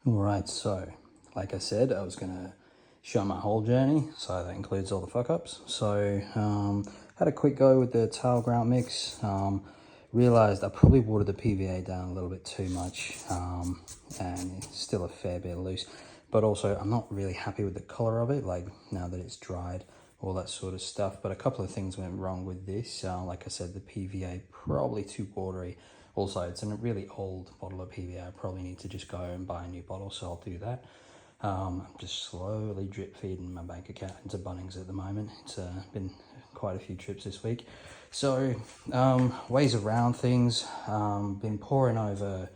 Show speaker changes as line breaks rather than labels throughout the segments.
Alright, so like I said, I was going to show my whole journey, so that includes all the fuck-ups. So, had a quick go with the tile grout mix, realised I probably watered the PVA down a little bit too much, and it's still a fair bit loose. But also, I'm not really happy with the colour of it, like now that it's dried, all that sort of stuff. But a couple of things went wrong with this. Like I said, the PVA probably too watery. Also, it's in a really old bottle of PVA. I probably need to just go and buy a new bottle, so I'll do that. I'm just slowly drip feeding my bank account into Bunnings at the moment. It's been quite a few trips this week. So, ways around things. Been poring over,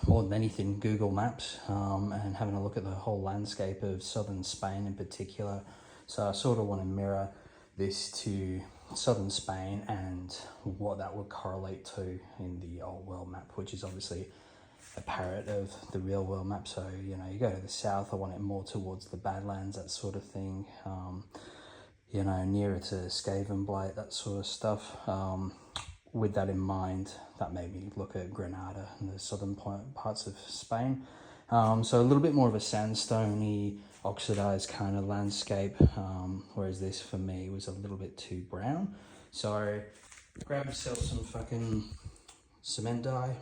more than anything, Google Maps, and having a look at the whole landscape of southern Spain in particular. So I sort of want to mirror this to southern Spain and what that would correlate to in the old world map, which is obviously a parrot of the real world map. So, you know, you go to the south, I want it more towards the Badlands, that sort of thing. You know, nearer to Skaven Blight, that sort of stuff. With that in mind, that made me look at Granada and the southern parts of Spain. So a little bit more of a sandstone-y, oxidized kind of landscape, whereas this for me was a little bit too brown. So grab yourself some fucking cement dye,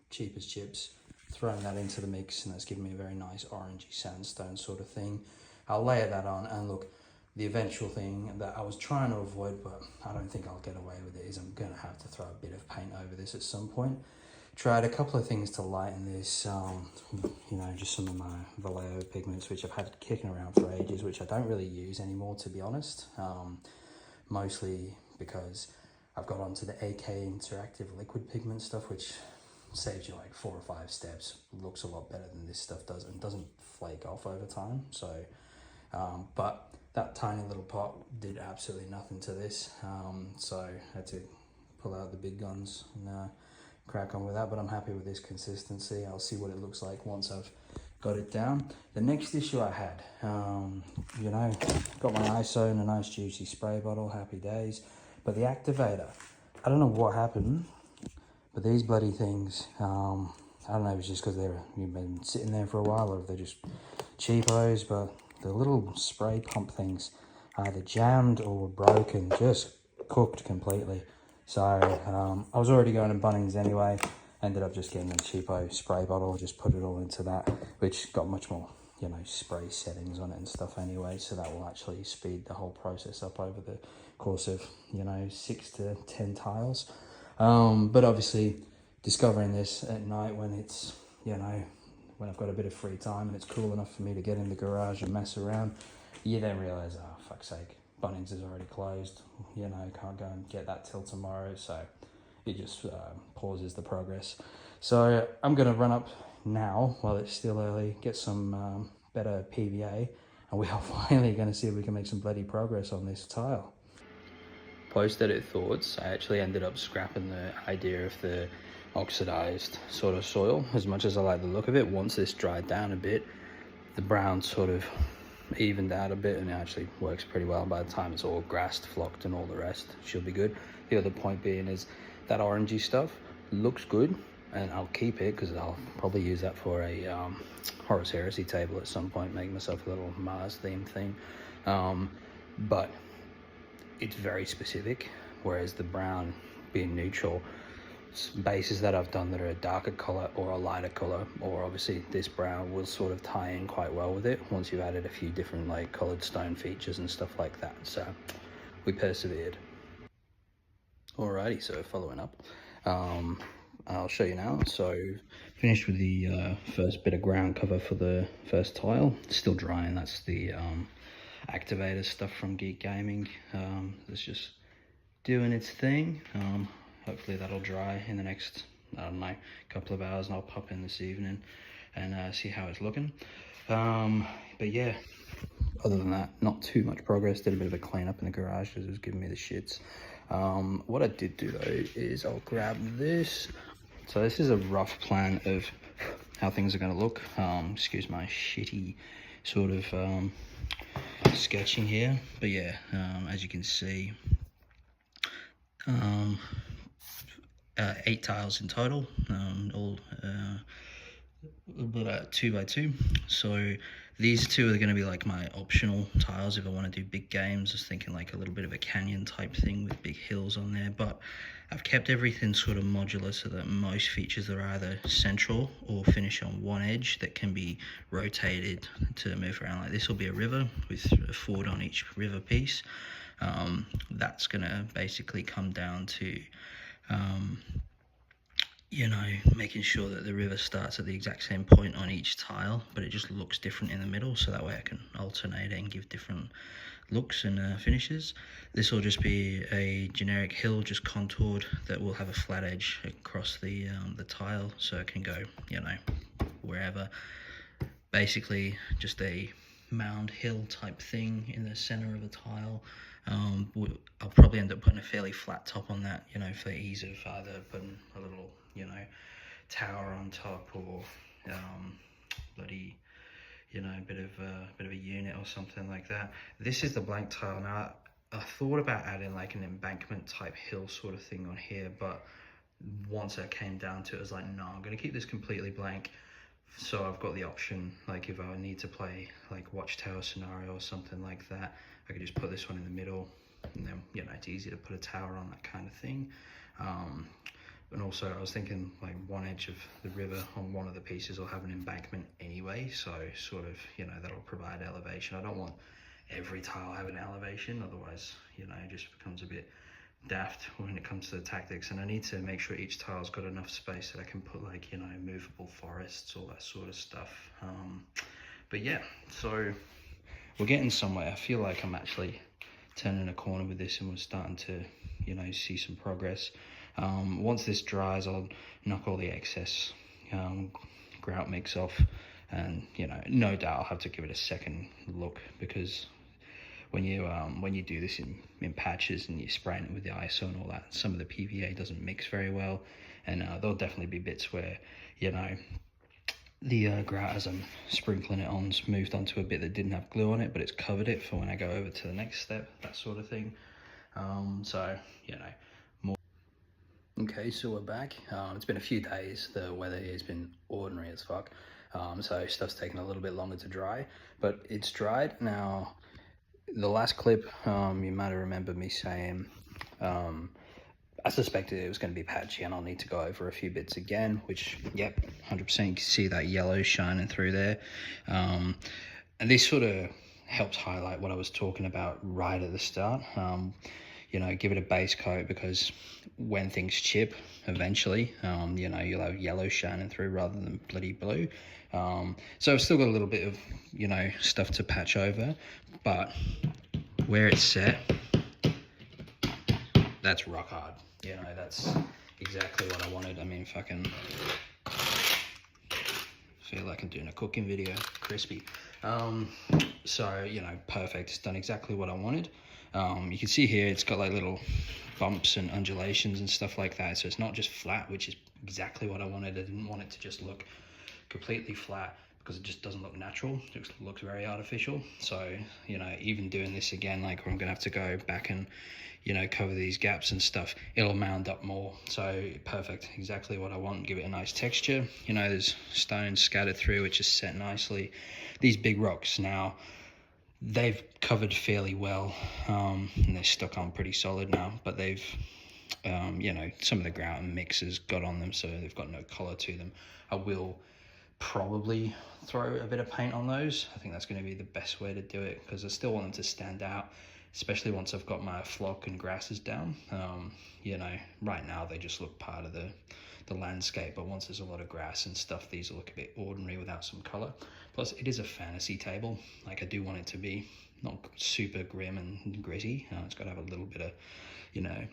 cheap as chips, throwing that into the mix, and that's giving me a very nice orangey sandstone sort of thing. I'll layer that on, and look, the eventual thing that I was trying to avoid, but I don't think I'll get away with it, is I'm going to have to throw a bit of paint over this at some point. Tried a couple of things to lighten this, you know, just some of my Vallejo pigments, which I've had kicking around for ages, which I don't really use anymore, to be honest. Mostly because I've got onto the AK interactive liquid pigment stuff, which saves you like 4 or 5 steps, looks a lot better than this stuff does, and doesn't flake off over time. So, but that tiny little pot did absolutely nothing to this, so I had to pull out the big guns and crack on with that. But I'm happy with this consistency. I'll see what it looks like once I've got it down. The next issue I had, you know, got my ISO in a nice juicy spray bottle, happy days. But the activator, I don't know what happened, but these bloody things, I don't know if it's just because you've been sitting there for a while, or if they're just cheapos, but the little spray pump things either jammed or were broken, just cooked completely. So I was already going to Bunnings anyway, ended up just getting a cheapo spray bottle, just put it all into that, which got much more, you know, spray settings on it and stuff anyway, so that will actually speed the whole process up over the course of, you know, 6 to 10 tiles. But obviously discovering this at night when it's, you know, when I've got a bit of free time and it's cool enough for me to get in the garage and mess around, you then realise, oh, fuck's sake, Bunnings is already closed, you know, can't go and get that till tomorrow, so it just pauses the progress. So I'm going to run up now while it's still early, get some better PVA, and we are finally going to see if we can make some bloody progress on this tile. Post-edit thoughts, I actually ended up scrapping the idea of the oxidized sort of soil. As much as I like the look of it, once this dried down a bit, the brown sort of evened out a bit, and it actually works pretty well. By the time it's all grassed, flocked, and all the rest, should be good. The other point being is that orangey stuff looks good, and I'll keep it because I'll probably use that for a Horus Heresy table at some point, make myself a little Mars themed thing. But it's very specific, whereas the brown being neutral, bases that I've done that are a darker color or a lighter color, or obviously this brown, will sort of tie in quite well with it once you've added a few different like colored stone features and stuff like that. So we persevered. Alrighty, so following up, I'll show you now. So finished with the first bit of ground cover for the first tile, still drying. That's the activator stuff from Geek Gaming. It's just doing its thing. Hopefully that'll dry in the next, I don't know, couple of hours, and I'll pop in this evening and see how it's looking. But yeah, other than that, not too much progress. Did a bit of a cleanup in the garage because it was giving me the shits. What I did do though is I'll grab this. So this is a rough plan of how things are going to look. Excuse my shitty sort of sketching here, but yeah, as you can see, 8 tiles in total, all 2x2. So these two are going to be like my optional tiles if I want to do big games. I was thinking like a little bit of a canyon type thing with big hills on there, but I've kept everything sort of modular so that most features are either central or finish on one edge that can be rotated to move around. Like this will be a river with a ford on each river piece. That's going to basically come down to you know, making sure that the river starts at the exact same point on each tile, but it just looks different in the middle, so that way I can alternate it and give different looks and finishes. This will just be a generic hill, just contoured, that will have a flat edge across the tile, so it can go, you know, wherever. Basically, just a mound hill type thing in the center of a tile. I'll probably end up putting a fairly flat top on that, you know, for ease of either putting a little, you know, tower on top or bloody, you know, a bit of a unit or something like that. This is the blank tile. Now I thought about adding like an embankment type hill sort of thing on here, but once I came down to it, I was like, no, I'm going to keep this completely blank. So I've got the option, like if I need to play like watchtower scenario or something like that, I could just put this one in the middle, and then, you know, it's easy to put a tower on, that kind of thing. And also I was thinking like one edge of the river on one of the pieces will have an embankment anyway, so sort of, you know, that'll provide elevation. I don't want every tile having elevation, otherwise, you know, it just becomes a bit daft when it comes to the tactics. And I need to make sure each tile's got enough space that I can put like, you know, movable forests, all that sort of stuff. But yeah, so we're getting somewhere. I feel like I'm actually turning a corner with this and we're starting to, you know, see some progress. Once this dries, I'll knock all the excess grout mix off, and, you know, no doubt I'll have to give it a second look, because when you do this in patches and you're spraying it with the ISO and all that, some of the PVA doesn't mix very well, and there'll definitely be bits where, you know, the grout, as I'm sprinkling it on, moved onto a bit that didn't have glue on it, but it's covered it for when I go over to the next step, that sort of thing. So, you know, more. Okay, so we're back. It's been a few days. The weather here has been ordinary as fuck. So stuff's taken a little bit longer to dry, but it's dried now. The last clip, you might have remembered me saying, I suspected it was going to be patchy and I'll need to go over a few bits again, which, yep, 100% you can see that yellow shining through there. And this sort of helps highlight what I was talking about right at the start. You know, give it a base coat, because when things chip eventually, you know, you'll have yellow shining through rather than bloody blue. So I've still got a little bit of, you know, stuff to patch over, but where it's set, that's rock hard. You know, that's exactly what I wanted. I mean, fucking feel like I'm doing a cooking video, crispy. So, you know, perfect. It's done exactly what I wanted. You can see here it's got like little bumps and undulations and stuff like that, so it's not just flat, which is exactly what I wanted. I didn't want it to just look completely flat, because it just doesn't look natural. It just looks very artificial. So, you know, even doing this again, like where I'm gonna have to go back and, you know, cover these gaps and stuff, it'll mound up more. So perfect, exactly what I want. Give it a nice texture. You know, there's stones scattered through, which is set nicely. These big rocks now, they've covered fairly well, and they're stuck on pretty solid now, but they've, you know, some of the grout and mixes got on them, so they've got no color to them. I will probably throw a bit of paint on those. I think that's going to be the best way to do it, because I still want them to stand out, especially once I've got my flock and grasses down. You know, right now they just look part of the landscape, but once there's a lot of grass and stuff, these will look a bit ordinary without some color. Plus, it is a fantasy table. Like, I do want it to be not super grim and gritty. It's got to have a little bit of, you know,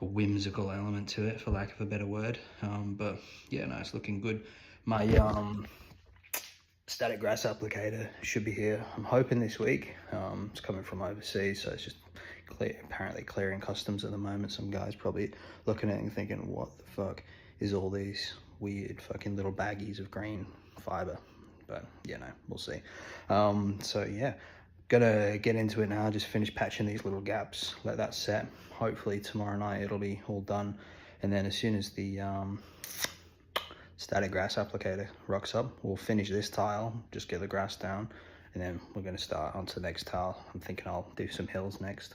a whimsical element to it, for lack of a better word. But yeah, no, it's looking good. My static grass applicator should be here, I'm hoping, this week. It's coming from overseas, so it's just apparently clearing customs at the moment. Some guy's probably looking at it and thinking, what the fuck is all these weird fucking little baggies of green fiber? But, you know, we'll see. So yeah, gotta get into it now, just finish patching these little gaps, let that set. Hopefully tomorrow night it'll be all done, and then as soon as the static grass applicator rocks up. We'll finish this tile, just get the grass down, and then we're going to start onto the next tile. I'm thinking I'll do some hills next.